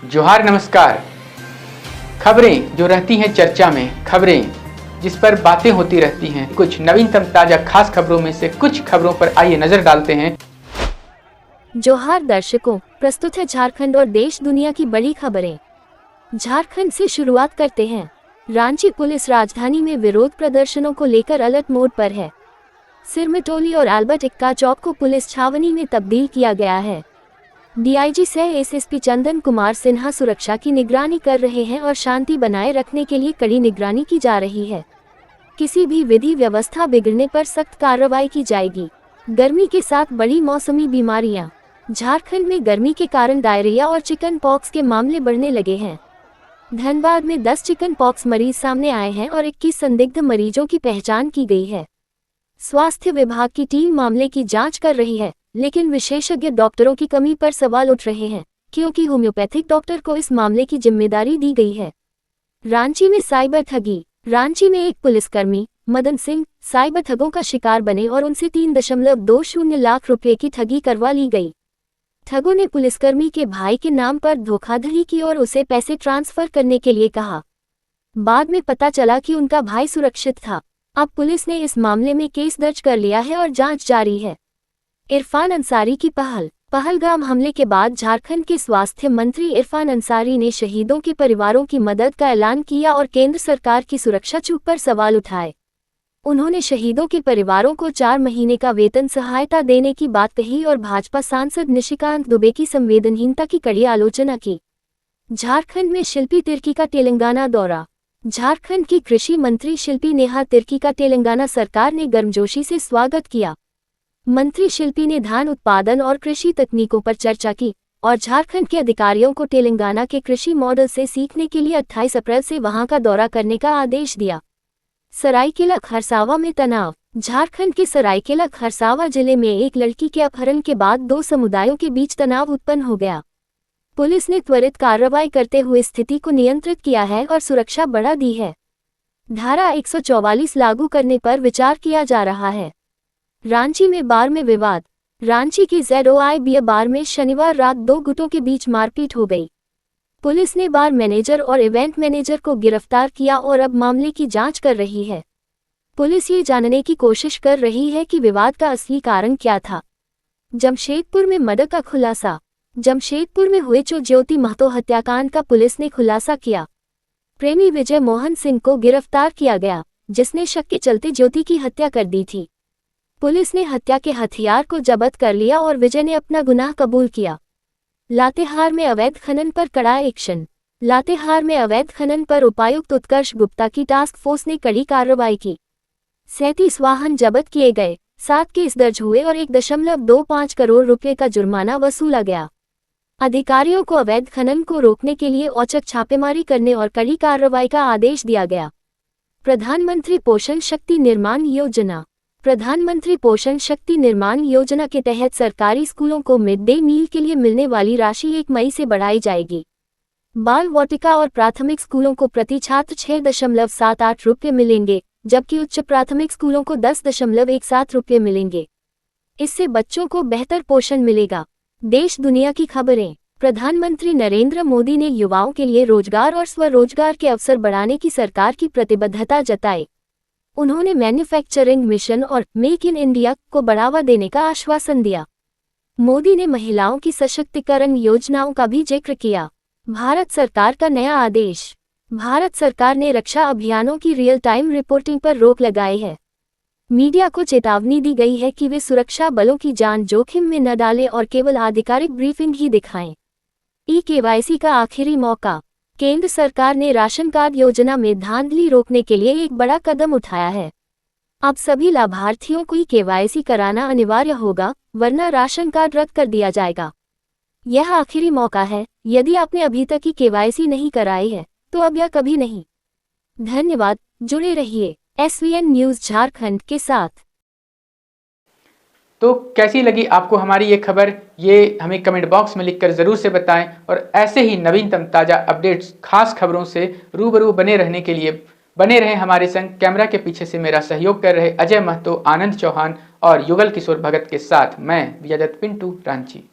जोहार नमस्कार। खबरें जो रहती हैं चर्चा में, खबरें जिस पर बातें होती रहती हैं, कुछ नवीनतम ताजा खास खबरों में से कुछ खबरों पर आइए नजर डालते हैं। जोहार दर्शकों, प्रस्तुत है झारखंड और देश दुनिया की बड़ी खबरें। झारखंड से शुरुआत करते हैं। रांची पुलिस राजधानी में विरोध प्रदर्शनों को लेकर अलर्ट मोड पर है। सिरमटोली और अल्बर्ट एक्का चौक को पुलिस छावनी में तब्दील किया गया है। डीआईजी सह एसएसपी चंदन कुमार सिन्हा सुरक्षा की निगरानी कर रहे हैं और शांति बनाए रखने के लिए कड़ी निगरानी की जा रही है। किसी भी विधि व्यवस्था बिगड़ने पर सख्त कार्रवाई की जाएगी। गर्मी के साथ बड़ी मौसमी बीमारियां। झारखंड में गर्मी के कारण डायरिया और चिकन पॉक्स के मामले बढ़ने लगे हैं। धनबाद में 10 चिकन पॉक्स मरीज सामने आए हैं और 21 संदिग्ध मरीजों की पहचान की गई है। स्वास्थ्य विभाग की टीम मामले की जांच कर रही है, लेकिन विशेषज्ञ डॉक्टरों की कमी पर सवाल उठ रहे हैं, क्योंकि होम्योपैथिक डॉक्टर को इस मामले की जिम्मेदारी दी गई है। रांची में साइबर ठगी। रांची में एक पुलिसकर्मी मदन सिंह साइबर ठगों का शिकार बने और उनसे 3.20 लाख रुपए की ठगी करवा ली गई। ठगों ने पुलिसकर्मी के भाई के नाम पर धोखाधड़ी की और उसे पैसे ट्रांसफर करने के लिए कहा। बाद में पता चला कि उनका भाई सुरक्षित था। अब पुलिस ने इस मामले में केस दर्ज कर लिया है और जांच जारी है। इरफान अंसारी की पहलगाम हमले के बाद झारखंड के स्वास्थ्य मंत्री इरफान अंसारी ने शहीदों के परिवारों की मदद का ऐलान किया और केंद्र सरकार की सुरक्षा चूक पर सवाल उठाए। उन्होंने शहीदों के परिवारों को 4 महीने का वेतन सहायता देने की बात कही और भाजपा सांसद निशिकांत दुबे की संवेदनहीनता की कड़ी आलोचना की। झारखंड में शिल्पी तिर्की का तेलंगाना दौरा। झारखंड की कृषि मंत्री शिल्पी नेहा तिर्की का तेलंगाना सरकार ने गर्मजोशी से स्वागत किया। मंत्री शिल्पी ने धान उत्पादन और कृषि तकनीकों पर चर्चा की और झारखंड के अधिकारियों को तेलंगाना के कृषि मॉडल से सीखने के लिए 28 अप्रैल से वहां का दौरा करने का आदेश दिया। सरायकेला खरसावा में तनाव। झारखंड के सरायकेला खरसावा जिले में एक लड़की के अपहरण के बाद 2 समुदायों के बीच तनाव उत्पन्न हो गया। पुलिस ने त्वरित कार्रवाई करते हुए स्थिति को नियंत्रित किया है और सुरक्षा बढ़ा दी है। धारा 144 लागू करने पर विचार किया जा रहा है। रांची में बार में विवाद। रांची के ZOI बियर बार में शनिवार रात 2 गुटों के बीच मारपीट हो गई। पुलिस ने बार मैनेजर और इवेंट मैनेजर को गिरफ्तार किया और अब मामले की जांच कर रही है। पुलिस ये जानने की कोशिश कर रही है कि विवाद का असली कारण क्या था। जमशेदपुर में मर्डर का खुलासा। जमशेदपुर में हुए ज्योति महतो हत्याकांड का पुलिस ने खुलासा किया। प्रेमी विजय मोहन सिंह को गिरफ्तार किया गया, जिसने शक के चलते ज्योति की हत्या कर दी थी। पुलिस ने हत्या के हथियार को जब्त कर लिया और विजय ने अपना गुनाह कबूल किया। लातेहार में अवैध खनन पर कड़ा एक्शन। लातेहार में अवैध खनन पर उपायुक्त उत्कर्ष गुप्ता की टास्क फोर्स ने कड़ी कार्रवाई की। 37 वाहन जब्त किए गए, 7 केस दर्ज हुए और 1.25 करोड़ रुपए का जुर्माना वसूला गया। अधिकारियों को अवैध खनन को रोकने के लिए औचक छापेमारी करने और कड़ी कार्रवाई का आदेश दिया गया। प्रधानमंत्री पोषण शक्ति निर्माण योजना। प्रधानमंत्री पोषण शक्ति निर्माण योजना के तहत सरकारी स्कूलों को मिड डे मील के लिए मिलने वाली राशि 1 मई से बढ़ाई जाएगी। बाल वाटिका और प्राथमिक स्कूलों को प्रति छात्र 6.78 रुपये मिलेंगे, जबकि उच्च प्राथमिक स्कूलों को 10.17 रुपये मिलेंगे। इससे बच्चों को बेहतर पोषण मिलेगा। देश दुनिया की खबरें। प्रधानमंत्री नरेंद्र मोदी ने युवाओं के लिए रोजगार और स्वरोजगार के अवसर बढ़ाने की सरकार की प्रतिबद्धता जताई। उन्होंने मैन्युफैक्चरिंग मिशन और मेक इन इंडिया को बढ़ावा देने का आश्वासन दिया। मोदी ने महिलाओं की सशक्तिकरण योजनाओं का भी जिक्र किया। भारत सरकार का नया आदेश। भारत सरकार ने रक्षा अभियानों की रियल टाइम रिपोर्टिंग पर रोक लगाई है। मीडिया को चेतावनी दी गई है कि वे सुरक्षा बलों की जान जोखिम में न डालें और केवल आधिकारिक ब्रीफिंग ही दिखाएं। ई-KYC का आखिरी मौका। केंद्र सरकार ने राशन कार्ड योजना में धांधली रोकने के लिए एक बड़ा कदम उठाया है। अब सभी लाभार्थियों को ई-KYC कराना अनिवार्य होगा, वरना राशन कार्ड रद्द कर दिया जाएगा। यह आखिरी मौका है। यदि आपने अभी तक ई-KYC नहीं कराई है, तो अब या कभी नहीं। धन्यवाद। जुड़े रहिए SVN न्यूज़ झारखंड के साथ। तो कैसी लगी आपको हमारी ये खबर, ये हमें कमेंट बॉक्स में लिखकर ज़रूर से बताएं और ऐसे ही नवीनतम ताज़ा अपडेट्स, खास खबरों से रूबरू बने रहने के लिए बने रहें हमारे संग। कैमरा के पीछे से मेरा सहयोग कर रहे अजय महतो, आनंद चौहान और युगल किशोर भगत के साथ मैं विजय दत्त पिंटू, रांची।